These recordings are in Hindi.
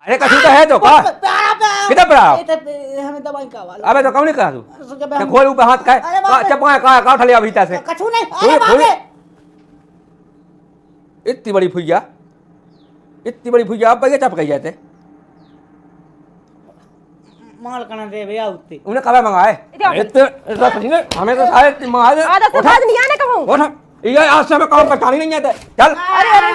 अरे कछु तो है तो का किधर पड़ा हमें दवाई का वाला अबे तो कौन नहीं कहा तू हम- खोल ऊपर हाथ का अरे बाप रे। चपका का उठा लिया भीतर से कछु नहीं खोल, अरे बाप खोल। रे इतनी बड़ी भुइया अब ये चप गई जाते माल कना दे भैया उत्ते उन्हें कब मंगाए इतने हमें तो सारे मंगा दे आधा से उठा बाद नहीं आने कहूँ। उठा ये आज से हमें काम पहचान ही नहीं आता चल अरे अरे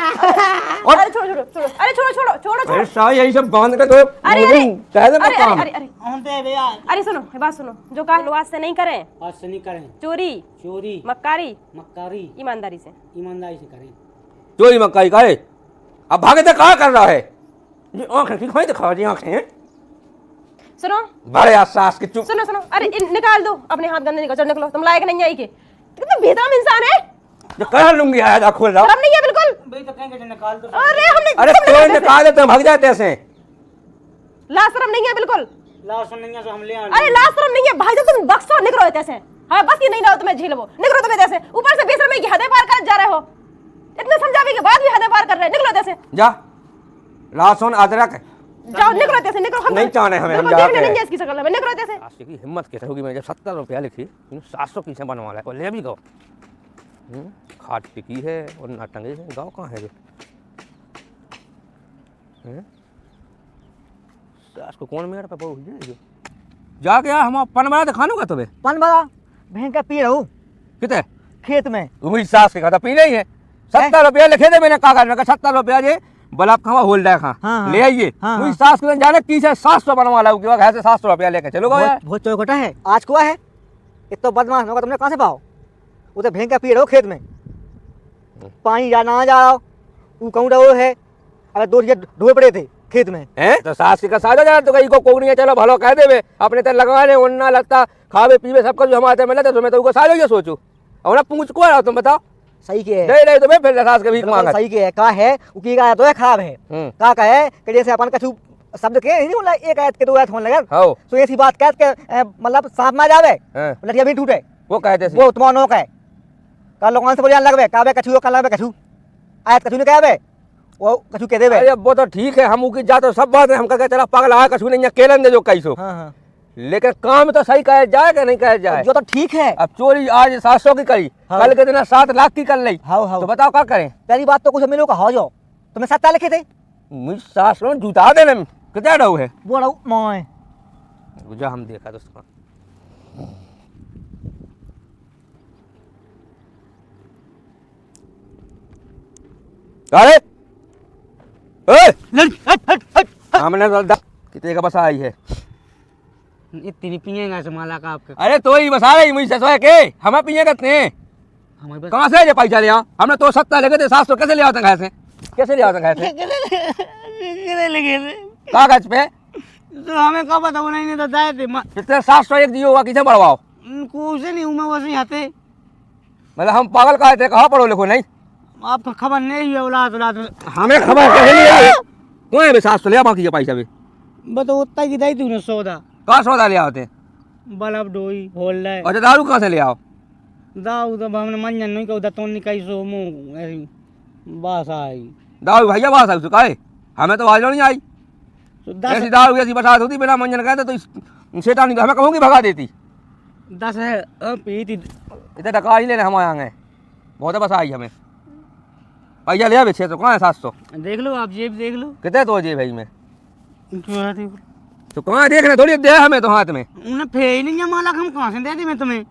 अरे छोड़ो छोड़ो छोड़ो अरे छोड़ो छोड़ो छोड़ो छोड़ो अरे साला यही सब बांध के तो अरे अरे कह दे अरे काम अरे अरे हम दे भैया अरे सुनो ये बात सुनो जो कहा लो आज से नहीं करें आज से नहीं करें चोरी चोरी मक्कारी मक्कारी ईमानदारी से ईमानदारी से करें चोरी मक्काई का है अब भागे तो कहाँ कर रहा है ये आंखें की खोई दिखाओ जी आंखें सुनो बड़े आसास के चुप सुनो सुनो अरे निकाल दो अपने हाथ गंदे निकल निकलो तुम लायक नहीं आई के कितने बेदम इंसान है जो कह लूंगी आया खोल रहा शर्म नहीं है बिल्कुल भाई तो कहेंगे निकाल दो अरे हमने अरे तुमने कोई कैसे- निकाल दे तो भाग जाते ऐसे ला शर्म नहीं है बिल्कुल ला सुनेंगे तो हम ले आए अरे ला शर्म नहीं है भाई तो तुम बक्सो निकलो इतने से हाँ बस ये नहीं लाओ तुम्हें झील वो निकलो तुम इतने से ऊपर से 20 रुपए की हदें पार कर जा रहे हो इतने समझावे के बाद भी हदें पार कर रहे हैं निकलो इतने से जा लहसुन अदरक जाओ निकलो इतने से निकलो हम नहीं चाहने हमें, हम बिल्कुल जाके। देखने नहीं है इसकी शक्ल में निकलो इतने से आशिकी की हिम्मत कैसे होगी मैं जब 70 रुपया लिखी 700 की से बनवा ला ले भी गो खाट टिकी है और नाटंगे है गाँव कहाँ है ये सास को कौन मेरा पापा हुई जाके यार हम पन बना दिखानो का तुम्हें पन बड़ा भैंस का पी रहूं कितने खेत में तुम्हें सास के खाता पीना ही है 70 रुपया लिखे थे मैंने कागज में 70 रुपया जे बलाप खावा होल रहा हाँ, हाँ। ले आइए हाँ, मुझे हाँ। सास को जाने की से 700 बनवा लाऊं कि वह से 700 रुपया लेके चलो गो यार बहुत चौकटा है आज कुआ है इतना बदमाश होगा तुमने कहाँ से पाओ वो तो भैंस का पी रहो खेत में पानी जा ना जा वो कहूँ वो है अगर दो ढोए पड़े थे खेत में हैं तो सास का साजा जा तो कहीं को कोगनी चलो भलो कह देवे अपने ते लगवाने उन्ना लगता खावे पीवे सब कुछ हमारे मिले तो मैं तो उनको साजो ये सोचू और ना पूछ को रहा तुम बताओ सही के है दे ले तो मैं फिर सास के भीख मांगा सही के है का है उकी का तो है खराब है का है कि जैसे अपन कछु शब्द के नहीं बोला एक आयत के दो आयत होने लगा हो तो ऐसी बात कह के मतलब सांप मार जावे हैं, लठिया भी टूटे वो कहते वो तुम्हारा नोक है का लोगों से बोलियान लगवे कावे कछु का लगवे कछु आयत कछु ने कहवे वो कछु कह देवे अरे वो तो ठीक है हम उकी जा तो सब बात है हम कह चला पागल आया कछु नहीं केलन दे जो कैसो हाँ हाँ लेकिन काम तो सही कहे जाए कि नहीं कहे जाए जो तो ठीक है अब चोरी आज 700 की करी हाँ। कल के दिन 7 लाख की कर ली हाँ हाँ तो बताओ क्या करें पहली बात तो कुछ मिलो का हो जाओ तुम्हें 7 लिखे थे मुझ सास में जूता देने में कितना डऊ है वो रहो मोए जो हम देखा तो उसका अरे ए हमने तो कितने का बसा आई है इतनी पिएगा से माला का आपके अरे तो ही बसा रही मुझसे सोए के हमें पिए करते हैं हमें बस कहाँ से ये पैसा लिया हमने तो 70 लगे थे 700 कैसे ले आते घर से कैसे ले आते घर से कितने लगे थे कागज पे तो हमें कब बताओ नहीं तो दाए थे कितने 700 एक दियो हुआ किसे बढ़वाओ कुछ नहीं हूँ मैं वैसे आते मतलब हम पागल कहे थे कहाँ पढ़ो लिखो नहीं आपको खबर नहीं है औलाद औलाद हमें खबर कैसे नहीं है कौन है 700 लिया बाकी ये पैसा भी बताओ उतना की दाई तूने सौदा कहाँ सौदा ले आते बल्ब डोई होल रहा और दारू कहाँ से ले आओ दाऊ तो हमने मंजन नहीं कहता तो नहीं कही सो मुँह ऐसी बास आई दारू भैया बात है काहे हमें तो आज नहीं आई तो ऐसी दारू ऐसी बरसात होती बिना मंजन कहते तो सेठानी तो हमें कहूँगी भगा देती 10 है पी थी इतने टका ही लेने हम आएंगे बहुत बस आई हमें भैया ले आवे 600 कहाँ है 700 देख लो आप जेब देख लो कितने तो जेब भाई में थोड़ा देख लो तो कहाँ देख रहे थोड़ी दे हमें तो हाथ में उन्हें फे ही नहीं है माला हम कहाँ से दे दी मैं तुम्हें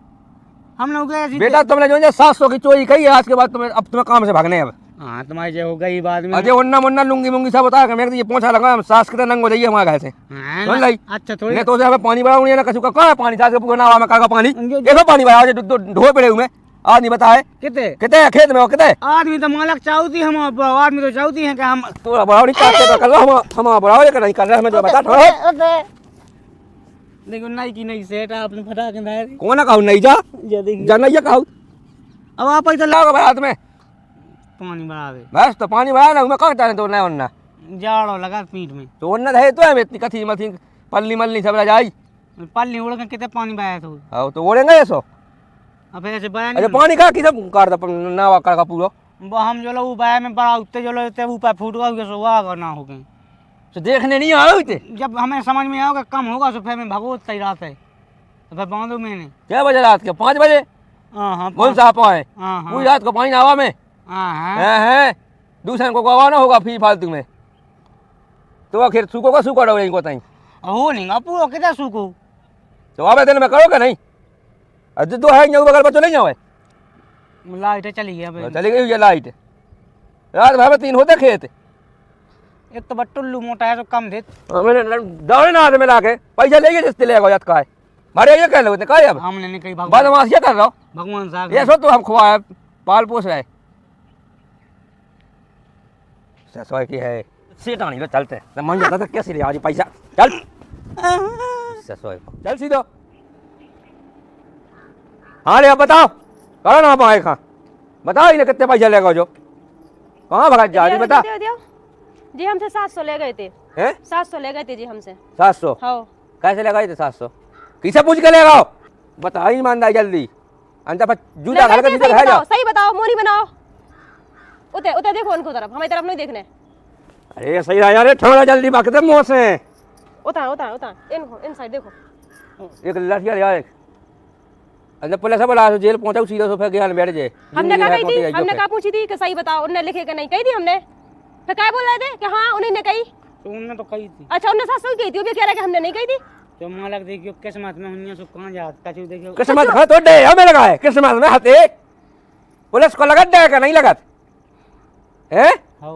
हम लोग ऐसी बेटा तुमने जो 700 की चोरी कही है आज के बाद तुम्हें अब तुम्हें काम से भागने अब हाँ तुम्हारी जो हो गई बाद में अजय उन्ना मुन्ना लुंगी मुंगी सब बता मेरे ये पहुंचा लगा हम सास कितना नंग हो जाइए हमारे घर से हाँ सुन ना, लाई अच्छा थोड़ी नहीं तो हमें पानी बढ़ाऊंगी ना कछु का कहाँ है पानी सास के पूरा नावा में का पानी देखो पानी बढ़ाओ जो ढोए पड़े हुए आज नहीं बताए कितने कितने है खेत में हो कितने आदमी तो मालक चाहती हम आदमी तो चाहती हैं कि हम तो बढ़ाओ नहीं चाहते तो कर लो हम बढ़ाओ लेकर नहीं कर रहे हमें जो बता थोड़ा देखो नहीं की नहीं सेट आपने फटा के दाए कौन कहूँ नहीं जा देखिए जाना ये कहूँ अब आप पैसा लाओ भाई हाथ में पानी बढ़ा दे बस तो पानी बढ़ा ना मैं कहाँ जाने तो नहीं उन्ना जाड़ो लगा पीठ में तो उन्ना है तो है इतनी कथी मथी पल्ली मल्ली सब जाई पल्ली उड़ के कितने पानी बहाया तो हाँ तो ओढ़ेंगे ये सो अब ऐसे बया अरे नहीं पानी का किसे काट दो नावा का पूरा वो हम जो लोग बया में बड़ा उठते जो लोग ऊपर फूट गया सो वाह ना हो गए तो देखने नहीं आए थे? जब हमें समझ में आओगे कम होगा तो फिर मैं भगवत सही रात है तो फिर बांधू मैंने। क्या बजे रात के 5 बजे? हाँ हाँ कौन सा आपा है? हाँ हाँ पूरी रात को पानी हवा में हाँ हाँ है दूसरे को गवाना होगा फी फालतू में। तो आखिर सूखो का सूखा रहो इनको तई हो नहीं पूरा कितना सूखो तो आवे दिन में करोगे नहीं? अरे तो है नहीं बगल पर तो नहीं जाओ लाइट चली गया भाई। चली गई ये लाइट रात भर में 3 होते खेत। एक तो बट्टुल्लू मोटा है तो कम दे। मैंने दौड़े ना हाथ में ला के पैसा ले गए जिससे ले गया का है मारे ये कह लो कहा अब हमने नहीं कही बदमाश ये कर रहा हो भगवान साहब ये सो तो हम खुआ पाल पोस रहे ससुर की है सेठानी लो चलते तो मन जाता था कैसे ले आज पैसा चल ससुर चल सीधो। हाँ ले अब बताओ करो ना पाए खा बताओ इन्हें कितने पैसा लेगा जो कहाँ भगा जा रही बता। जी हमसे 700 ले गए थे। हैं 700 ले गए थे जी हमसे। 700 हाँ कैसे लगाए थे 700 किसे पूछ के लेगा बता ईमानदार जल्दी अंत पर जूता घर के नीचे घर जाओ। सही बताओ मोरी बनाओ उते उते देखो उनको तरफ हमारी तरफ नहीं देखने। अरे सही रहा यार छोड़ा जल्दी भागते मुंह से उता उता उता इनको इन साइड देखो एक लड़किया ले यार अंदर पुलिस बुला तो जेल पहुंचा सीधा सोफे ज्ञान बैठ जाए। हमने कहा पूछी थी कि सही बताओ उन्होंने लिखे कि नहीं कही थी हमने फिर क्या बोल रहे थे कि हाँ उन्हीं ने कही। तो उन्होंने तो कही थी। अच्छा उन्होंने 700 की थी वो भी कह रहा कि हमने नहीं कही थी। तो मालक देखियो किस्मत में हुनिया सो कहां जात कछु देखियो किस्मत है तो डे हमें लगा है किस्मत में हते पुलिस को लगत दे का नहीं लगत है हां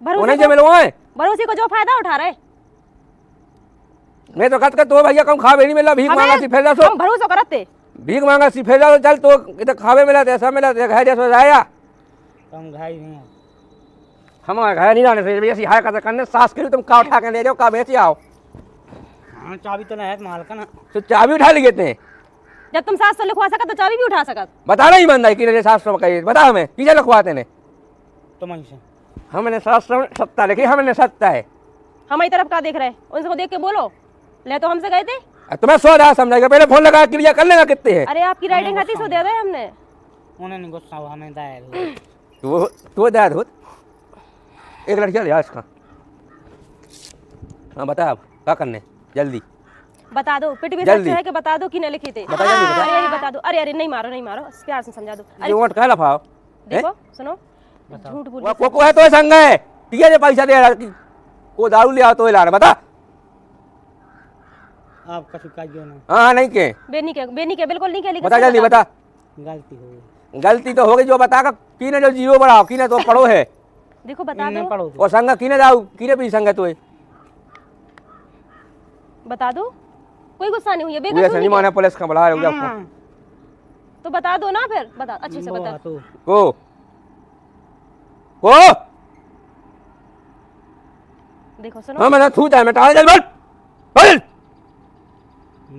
उन्हें जो मिलवाए भरोसे को जो फायदा उठा रहे। मैं तो कहत तो भैया कम खावे नहीं मिला भीख मांगा सी फेजा सो हम भरोसा करते भीख मांगा सी फेजा चल तो इधर खावे मिला ऐसा मिला है जैसा जाया हम घाई नहीं हम घर नहीं जाने से ऐसी हाय का करने सास के तुम का उठा के ले जाओ का बेच आओ। हां चाबी तो है मालक ना तो चाबी उठा लिए थे जब तुम 700 लिखवा सकत तो चाबी भी उठा सकत। बता नहीं ईमानदारी कि 700 कही बता हमें किसे लिखवाते ने तो मैं से हमने 770 लिखी हमने 70 है हमारी तरफ का देख रहे उनको देख के बोलो ले तो हमसे गए थे। तुम्हें 100 समझाएगा पहले फोन लगा क्लियर कर लेगा कितने है। अरे आपकी राइटिंग आती सो दे दे हमने उन्होंने नहीं गुस्सा हुआ हमें दायर तो दे दो एक लड़किया ले इसका। हाँ बता अब क्या करने जल्दी बता दो पिट भी जल्दी। सच है कि बता दो किने लिखे थे। बता जल्दी, बता। अरे बता दो अरे नहीं मारो प्यार से समझा दो। ये वोट कह लफाओ देखो सुनो झूठ बोल को है तो संग है ठीक है पैसा दे रहा को दारू ले आओ तो ला रहा बता। आप कछु काजियो ना हाँ नहीं के बेनी के बिल्कुल नहीं के बता जल्दी बता। गलती हो गई गलती तो हो गई जो बता किने जो जीरो बढ़ाओ किने तो पढ़ो है देखो बता इनने दो पढ़ो और संग किने जाओ किने भी संग तो बता दो कोई गुस्सा नहीं हुई है ये बेकसूर नहीं माने पुलिस का बुला रहे हो तो बता दो ना फिर बता अच्छे से बता। तो को देखो सुनो हाँ मैंने थूता है मैं टाल जल बोल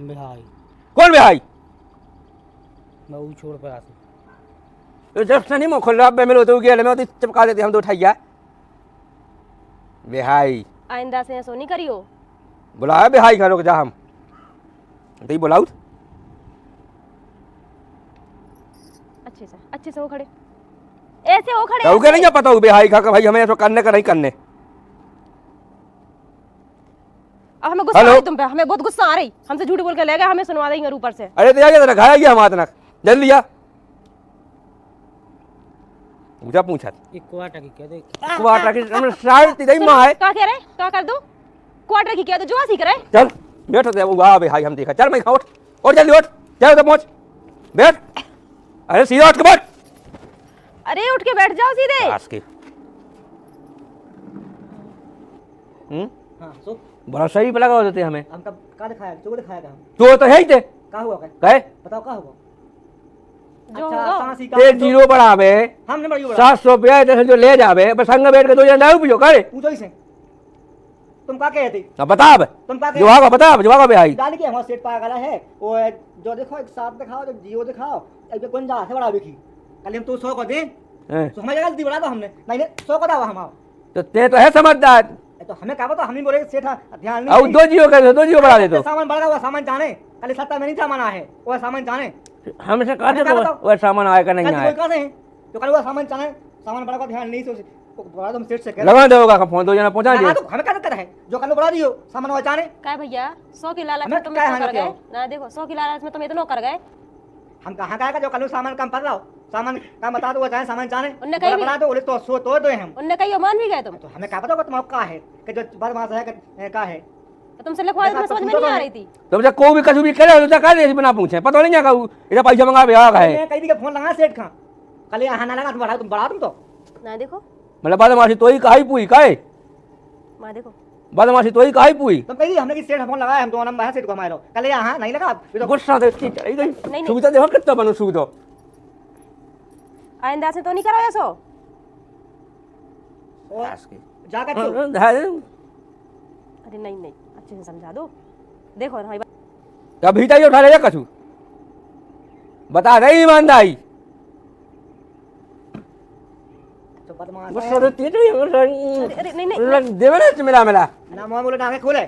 भाई कौन भाई मैं वो छोड़ पर आते तो जब से नहीं मोखल रहा मिलो तो गया मैं तो चिपका देते हम तो उठाइया बिहाई आइंदा से ऐसा नहीं करियो। बुलाया बिहाई घर जा हम तो बुलाऊ अच्छे से वो खड़े ऐसे हो खड़े तो नहीं पता हूँ बिहाई खा भाई हमें ऐसा करने का नहीं करने। अब हमें गुस्सा आ रही तुम पे हमें बहुत गुस्सा आ रही हमसे झूठ बोल के ले गए हमें सुनवा देंगे ऊपर से। अरे तो जाके घाया गया हम आतना जल्दी आ पूछा पूछा एक क्वार्टर की कह दे क्वार्टर की हमने शायद तेरी मां है क्या कह रहे क्या कर दो क्वार्टर की क्या तो जुआ सीख रहे। चल बैठ दे वाह भाई हम देखा चल मैं खा उठ और जल्दी उठ चल तो पहुंच बैठ अरे सीधा उठ के बैठ अरे उठ के बैठ जाओ सीधे। आज के हाँ सो बड़ा सही पे लगा देते हमें हम तब का दिखाया जो दिखाया था हम तो ही थे का हुआ क्या कहे बताओ का हुआ। जो अच्छा होगा। सांसी का ते जीरो बढ़ावे हमने बड़ी बड़ा 700 रुपया इधर से जो ले जावे बस संग बैठ के 2 जन दारू पियो करे पूछो ही से तुम का कहे थे अब बता अब तुम का जो आगा बता जो आगा भाई डाल के हमारा सेट पागल है वो जो देखो एक साथ दिखाओ जो जियो दिखाओ एक कौन जा से बड़ा देखी कल हम तो 100 को दे तो हमारी गलती बड़ा दो हमने नहीं 100 को दावा हम तो ते तो है समझदार तो हमें क्या पता हम ही बोले सेठ ध्यान नहीं अब 2 जियो कर 2 जियो बढ़ा दे तो सामान बढ़ा हुआ सामान जाने कल सत्ता में नहीं सामान आया है वो सामान जाने हमसे कहा तो वो सामान आएगा नहीं कल आए कोई कहा है तो कल वो सामान जाने सामान बढ़ा का ध्यान नहीं सोच बढ़ा दो, हम सेठ से कह लगा दोगा का फोन 2 जना पहुंचा लगा दिए दो, हमें क्या दिक्कत है? जो कल बढ़ा दियो सामान वो जाने। क्या भैया 100 की लालच हमें में तुम क्या इतना हानि कर गए किया? ना, देखो 100 की लालच में तुम इतना कर गए। हम कहाँ का जो कल सामान कम पड़ रहा हो, सामान कम बता दो, वो जाने सामान जाने। उनने कहीं भी- बढ़ा दो, बोले तो सो तोड़ दो हम। उनने कही मान भी गए तुम, तो हमें क्या पता होगा तुम्हारा का है कि जो बदमाश है का है। तो तुमसे लिखवा तुम्हें समझ में नहीं आ रही थी। तुमसे कोई भी कछु भी करे तो कह दे बिना पूछे, पता नहीं क्या इधर पैसा मंगा ब्याह का है। मैं कही थी कि फोन लगा सेठ का, कल यहाँ ना लगा, तुम बढ़ा तुम तो। ना देखो मतलब बदमाशी तो ही काई पुई काहे, माँ देखो बदमाशी तो ही काई पुई। तुम कही थी हमने कि सेठ फोन लगाया, हम 2 नंबर है सेठ को हमारे। कल यहाँ नहीं लगा, ये तो गुस्सा से इसकी चढ़ी गई। नहीं। सुविधा देखो कितना बनो सुविधा। आइंदा से तो नहीं कराया सो। और जाकर तो अरे नहीं नहीं, अच्छे से समझा दो। देखो हमारी बात, क्या भीतर ही उठा ले कछु बता रही ईमानदारी। तो बदमाश गुस्सा है। से तेज हुई अरे नहीं नहीं देवे ना मिला मिला ना मुँह बोले आगे खोले,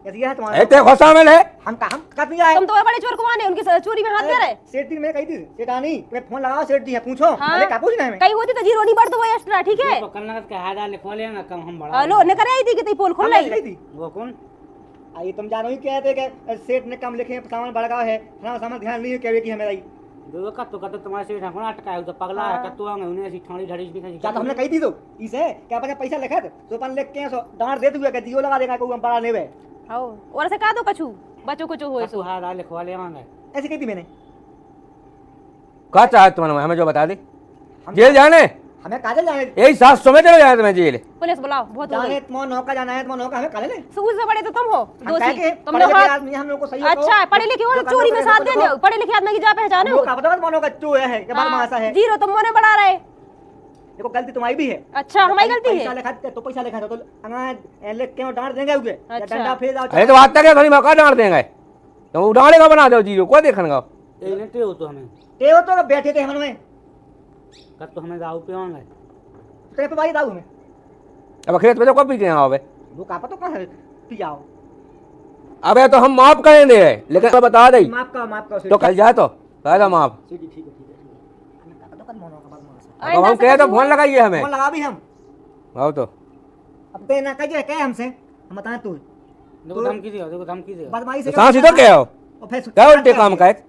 कैसी है तुम्हारा? ऐते खोसा में है। हम कब नहीं आए? तुम तो बड़े चोर कुमार ने उनकी चोरी में हाथ दे रहे। सेठ जी मैं कही थी, सेठानी तुम्हें फोन लगाओ, सेठ जी है पूछो। हाँ। अरे क्या पूछना है हमें? कहीं होती तो जीरो नहीं बढ़ तो वो एक्स्ट्रा, ठीक है। तो कल नगद का हादा लिखवा लिया ना, कम हम बढ़ा हेलो ने करे आई थी कि ती पोल खोल हमने लाई। कही थी। वो कौन? आई तुम जानो ही कहते कि सेठ ने कम लिखे, सामान भड़का है, फलाना सामान ध्यान नहीं है कहवे की हमें आई। दो कत्तो कत्तो तुम्हारे से ढकना अटका है, तो पगला है कत्तो आंगे उन्हें ऐसी ठाणी ढड़ी भी क्या तो हमने कही थी तो इसे क्या पता पैसा लिखा था तो अपन लिख के सो डांट दे दूंगा कि जियो लगा देगा कोई बड़ा लेवे। आओ और से कहा दो कछु बच्चों को जो होए कत्तो सो। हादा लिखवा लिया आंगे। ऐसे कही थी मैंने। क्या चाहे तुम्हारे हमें जो बता दे। हम- जेल जाने हमें काजल जाने, यही 700 में चलो जाए तुम्हें जेल। पुलिस बुलाओ, बहुत हो जाने गई। तुम्हारा नौका जाना है, तुम्हारा नौका हमें काले ले। सूद से बड़े तो तुम हो हम कहे दोषी, के तुम पढ़े लोग लिखे हाथ। आदमी हम लोग को सही है अच्छा है, पढ़े लिखे हो तो चोरी में साथ देने हो, पढ़े लिखे आदमी की जा पहचाने हो। लोग का पता तुम्हारा नौका चो है कि बदमाश है। जीरो तुम मोने बढ़ा रहे। देखो गलती तुम्हारी भी है। अच्छा हमारी गलती पैसा है। लिखा तो पैसा लिखा था तो अंगा लिख के डांट देंगे उगे या अच्छा। डंडा फेर दाओ। अरे तो बात तक थोड़ी मौका डांट देंगे तो उड़ाने का बना दो जीरो को देखनगा। ए लेते हो तो हमें ते हो तो बैठे थे हम में कत्तो हमें दाऊ पे आंगे। तेरे पे भाई दाऊ में अब खेत में तो कब भी गए अबे। वो का पता कहां है पियाओ। अबे तो हम माफ करेंगे लेकिन बता दे माफ का तो कल जाए तो कह दो माफ। ठीक है हमें का पता कल मोनो का बदमाश है। अब आइंदा हम से कहे तो कछु फोन लगाइए हमें। फोन लगा भी हम आओ तो अब ते ना कहे हमसे हम बताएं तू देखो धमकी दियो, देखो धमकी दियो। बदमाशी से सांस तो क्या हो और फिर क्या उल्टे काम का है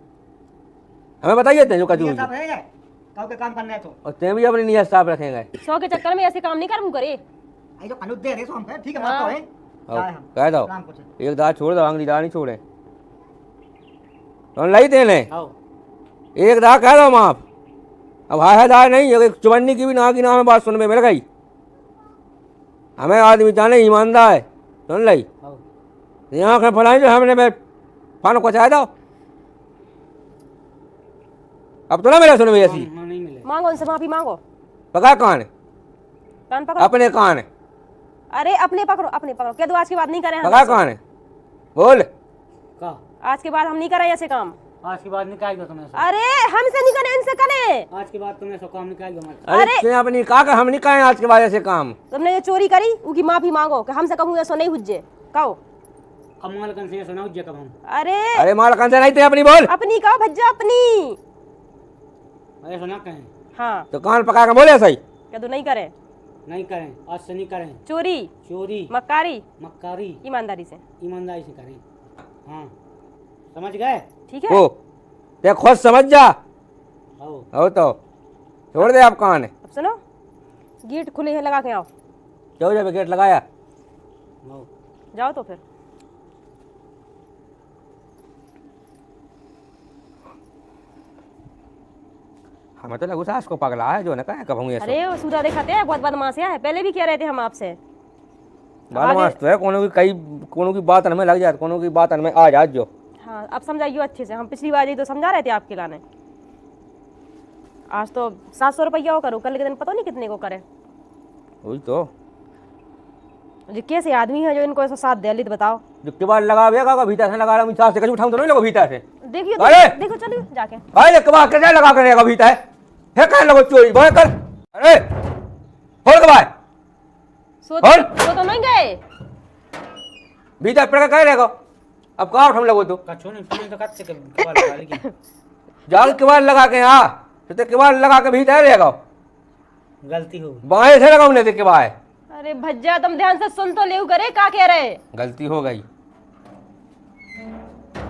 हमें बताइए थे जो कचू ये सब रहेगा काउ के काम करना है तो और ते भी अपनी नियत साफ रखेंगे। 100 के चक्कर में ऐसे काम नहीं कर करे। आई जो अनुद दे रे सो हम कहे ठीक है माफ तो है आओ, जाए हम कह दो राम को चल। एक दांत छोड़ दो अगली दांत नहीं छोड़े तो लाई दे ले आओ एक दांत कह दो माफ। अब हाय दांत नहीं एक चुवन्नी की भी ना की ना हमें बात सुन में मिल गई। हमें आदमी जाने ईमानदार है सुन लाई आओ यहाँ आँखें फैलाई जो हमने मैं फानो को चाह दो अब तो ना मेरा सुन में ऐसी हाँ नहीं मिले। मांगो उनसे माफी मांगो। पका कान है कान पकड़ो। अपने कान है अरे अपने पकड़ो, अपने पकड़ो। कह दो आज के बाद नहीं करें हम पका ऐसे। कान है बोल का आज के बाद हम नहीं करें ऐसे काम। आज के बाद निकाल दो तुम्हें सो। अरे हमसे नहीं करें, इनसे करें। आज के बाद तुम्हें सो काम निकाल दो मत। अरे तूने अपनी कहा कि हम नहीं कहें आज के बाद ऐसे काम। तुमने ये चोरी करी उसकी माफी मांगो कि हमसे कहूँ ऐसा नहीं हुज्जे कहो। कमाल कन से सुनाओ जे कब हम अरे अरे माल कौन से नहीं थे अपनी बोल अपनी कहो भज्जा अपनी। अरे सुना कहें हाँ तो कान पका के बोले सही। कह दो नहीं करें नहीं करें, आज से नहीं करें। चोरी चोरी मक्कारी मक्कारी ईमानदारी से, ईमानदारी से करें। हाँ समझ गए? ठीक है। ओ ते खुद समझ जा आओ हो तो छोड़ दे आप कान अब सुनो, गेट खुले हैं लगा के आओ। क्यों जब गेट लगाया आओ जाओ तो फिर। हमें तो लगू सास को पगला है जो न कहे कब हम ये अरे वो सूदा दिखाते हैं, बहुत बदमाश है। पहले भी कह रहे थे हम आपसे। बदमाश तो है कोनो की बात हमें लग जाए कोनो की बात हमें आ जाए जो। हाँ अब समझाइयो अच्छे से। हम पिछली बार ही तो समझा रहे थे आपके लाने। आज तो 700 रुपया करो, कल के दिन पता नहीं कितने को करे। वही तो जो कैसे आदमी है जो इनको ऐसा साथ दे लित बताओ। जो किबाड़ लगा हुआ का भीतर से लगा रहा हूं सास से कुछ उठाऊं तो नहीं लगो भीतर से। देखिए अरे! देखो चलिए जाके। अरे किबाड़ कैसे लगा कर रहेगा भीतर है कहने लगो चोरी बोल कर। अरे खोल किबाड़ सो और? तो नहीं गए। भीतर पड़ के कह रहेगा अब कहाँ उठाऊं लगो तो कछो नहीं सुने तो कच्चे के कबाल लगा लेकिन जाके किबाड़ लगा के यहाँ तो किबाड़ लगा के भीतर रहेगा गलती हो गई। बाएं से लगाऊ नहीं देख के बाएं। अरे भज्जा तुम ध्यान से सुन तो ले करे क्या कह रहे। गलती हो गई।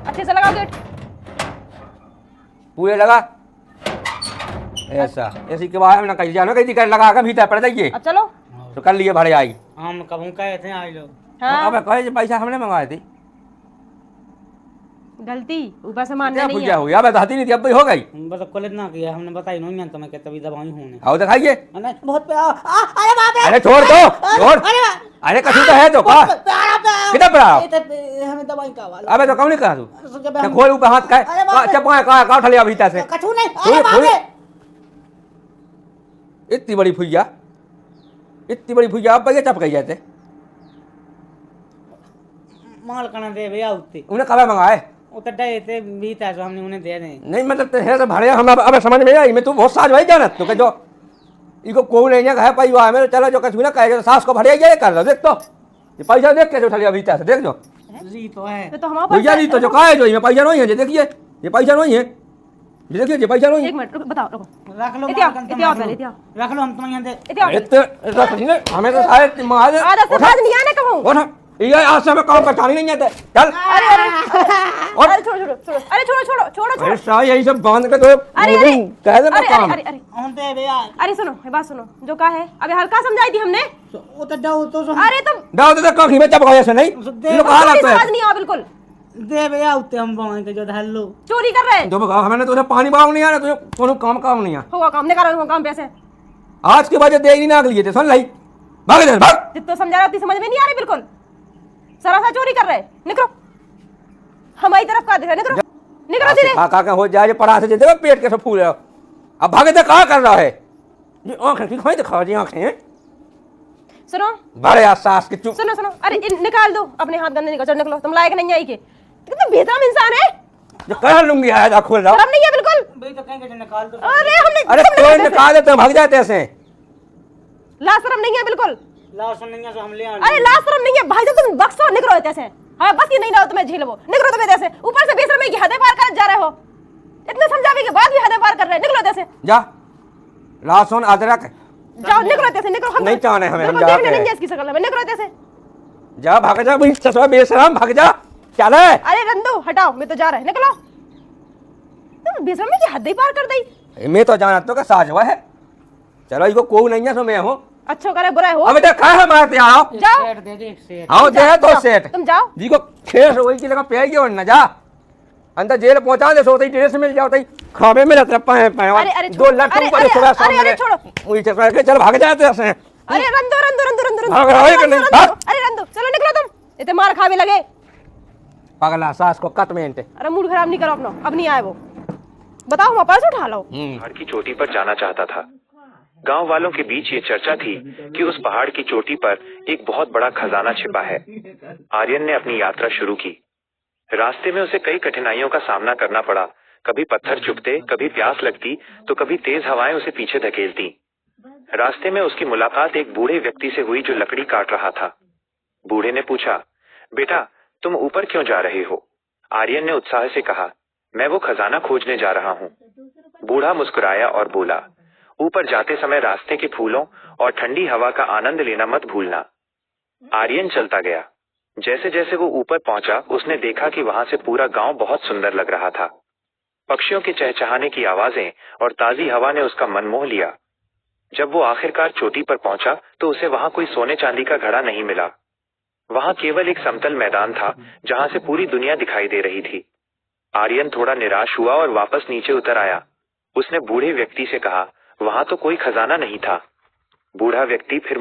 अच्छे से लगाओ गेट। पूरे लगा ऐसा ऐसी के बाहर ना कहीं जाना कहीं कर लगा कर भीतर पड़ जाइए। अब चलो। तो कर लिए भरे आई। हम कब कहे थे आज लोग हाँ अब कहे पैसा हमने मंगाए थे। गलती ऊपर से मानना क्या नहीं पूजा है। हुई अब बताती नहीं थी अब हो गई। बस कॉलेज ना किया हमने बताई नहीं तो मैं कहता भी दवाई होने आओ दिखाइए। नहीं बहुत अरे बाप रे अरे छोड़ दो छोड़। अरे कछु तो है तो का कितना पड़ा हमें दवाई का वाला अबे तो कौन नहीं कहा तू जब तो खोल ऊपर हाथ का चपा का उठा लिया भीतर से कछु नहीं खोल, अरे बाप खोल। रे इतनी बड़ी फुइया अब ये चप गई जाते माल कना दे भैया उठते उन्हें कब मंगाए उतर डे थे बीता जो हमने उन्हें दे दें नहीं मतलब तो है तो भरे हम अब समझ में आई मैं तू बहुत साज भाई जाना तो जो इको कोई नहीं है भाई हुआ मेरे चलो जो कछु ना कहे सास को भरे जाए कर लो देख तो ये पैसा देख कैसे उठा लिया भीतर से देख जो जी तो है ये तो हमारे भैया नहीं तो जो कहा है जो ये पैसा नहीं है ये देखिए ये पैसा नहीं है ये देखिए ये पैसा नहीं एक मिनट रुको बताओ रुको रख लो इतिहास माल इतिहास कन इतिहास रख लो हम तुम्हें यहाँ दे इतिहास इतना कहीं ना हमें तो शायद मार आधा से बाज नहीं आने कहूँ। उठ ये आज से हमें काम पहचान ही नहीं आता चल अरे अरे छोड़ो छोड़ो छोड़ो अरे छोड़ो छोड़ो छोड़ो छोड़ो अरे साहब यही सब बांध के तो अरे अरे कह दे अरे काम अरे अरे हम दे भैया अरे सुनो ये बात सुनो जो कहा है अभी हल्का समझाई थी हमने। उतर जाओ तो अरे तुम दाव दे कहीं में चप गया से नहीं ये लोग कहा लगता समझ है नहीं आ बिल्कुल दे भैया उठते हम बांध के जो धर लो चोरी कर रहे जो बगा हमें तो पानी बाग नहीं आ रहा तुझे कोनो काम नहीं आ होगा काम नहीं कर रहे हो काम पैसे आज के बाद दे ही ना लिए थे सुन लाई भाग दे भाग जितना समझा रहा उतनी समझ में नहीं आ रही बिल्कुल। सरासर चोरी कर रहे निकलो हमारी तरफ का दिख रहा निकलो निकलो धीरे। खा खा के हो जाए पड़ा से देखो पेट के सब फूल रहा अब भागे तो कहाँ कर रहा है ये आंखें की खोई दिखा जी आंखें सुनो बड़े आसास के चुप सुनो सुनो अरे निकाल दो अपने हाथ गंदे निकल निकलो तुम लायक नहीं आई के कितना बेशरम इंसान है। जो कह लूंगी आया खोल रहा शर्म नहीं है बिल्कुल। भाई तो कहेंगे जो निकाल दो अरे हमने अरे तुमने कोई कैसे- निकाल देते भाग जाते ऐसे ला शर्म नहीं है बिल्कुल। लाओ सुन नहीं है तो हम ले अरे ला शर्म नहीं है भाई साहब तुम बक्सो निकलो ऐसे। हाँ बस ये नहीं लाओ तुम्हें झेलबो निकलो तुम्हें जैसे ऊपर से बेशरमी की हदें पार कर जा रहे हो। इतने समझावे के बाद भी हदें पार कर रहे निकलो जैसे। जा लहसुन अदरक जाओ निकलो जैसे निकलो हम नहीं चाहने हमें, हम बिल्कुल जाते देखने नहीं हैं। है इसकी शक्ल में निकलो जैसे। जा भाग जा भाई ससुरा बेशरम भाग जा चल अरे रंदू हटाओ मैं तो जा रहा है निकलो। तुम बेशरमी की हदें पार कर दी। मैं तो जाना तो का साज हुआ है चलो इसको कोई नहीं है सो मैं हूँ अच्छो करे बुरा हो अब देखा है हमारे आओ जाओ सेट दे दे एक सेट आओ दे तो जाओ, सेट तुम जाओ। जी को खेस वही की लगा पेगी और न जा अंदर जेल पहुंचा दे सोते ही ड्रेस मिल जाओ तई खावे में रहते पाए अरे, अरे, दो छोड़ो, लट्टू अरे, पर अरे, सुबह अरे, सामने अरे, छोड़ो। वही चक्कर के चल भाग जाते ऐसे अरे रंदू रंदू रंदू रंदू रंदू भाग रहा है कि नहीं? रंदू, भाग। अरे रंदू चलो निकलो तुम इतने मार खावे लगे। पगला सास को कट में अरे मूड खराब नहीं करो अपना अब नहीं आए वो बताओ हम पर्स उठा लो। पहाड़ की चोटी पर जाना चाहता था। गांव वालों के बीच ये चर्चा थी कि उस पहाड़ की चोटी पर एक बहुत बड़ा खजाना छिपा है। आर्यन ने अपनी यात्रा शुरू की। रास्ते में उसे कई कठिनाइयों का सामना करना पड़ा। कभी पत्थर चुभते, कभी प्यास लगती तो कभी तेज हवाएं उसे पीछे धकेलती। रास्ते में उसकी मुलाकात एक बूढ़े व्यक्ति से हुई जो लकड़ी काट रहा था। बूढ़े ने पूछा, बेटा तुम ऊपर क्यों जा रहे हो? आर्यन ने उत्साह से कहा, मैं वो खजाना खोजने जा रहा हूँ। बूढ़ा मुस्कुराया और बोला, ऊपर जाते समय रास्ते के फूलों और ठंडी हवा का आनंद लेना मत भूलना। आर्यन चलता गया। जैसे जैसे वो ऊपर पहुंचा उसने देखा कि वहां से पूरा गांव बहुत सुंदर लग रहा था। पक्षियों के चहचहाने की आवाजें और ताजी हवा ने उसका मन मोह लिया। जब वो आखिरकार चोटी पर पहुंचा तो उसे वहां कोई सोने चांदी का घड़ा नहीं मिला। वहां केवल एक समतल मैदान था जहां से पूरी दुनिया दिखाई दे रही थी। आर्यन थोड़ा निराश हुआ और वापस नीचे उतर आया। उसने बूढ़े व्यक्ति से कहा, वहां तो कोई खजाना नहीं था। बूढ़ा व्यक्ति फिर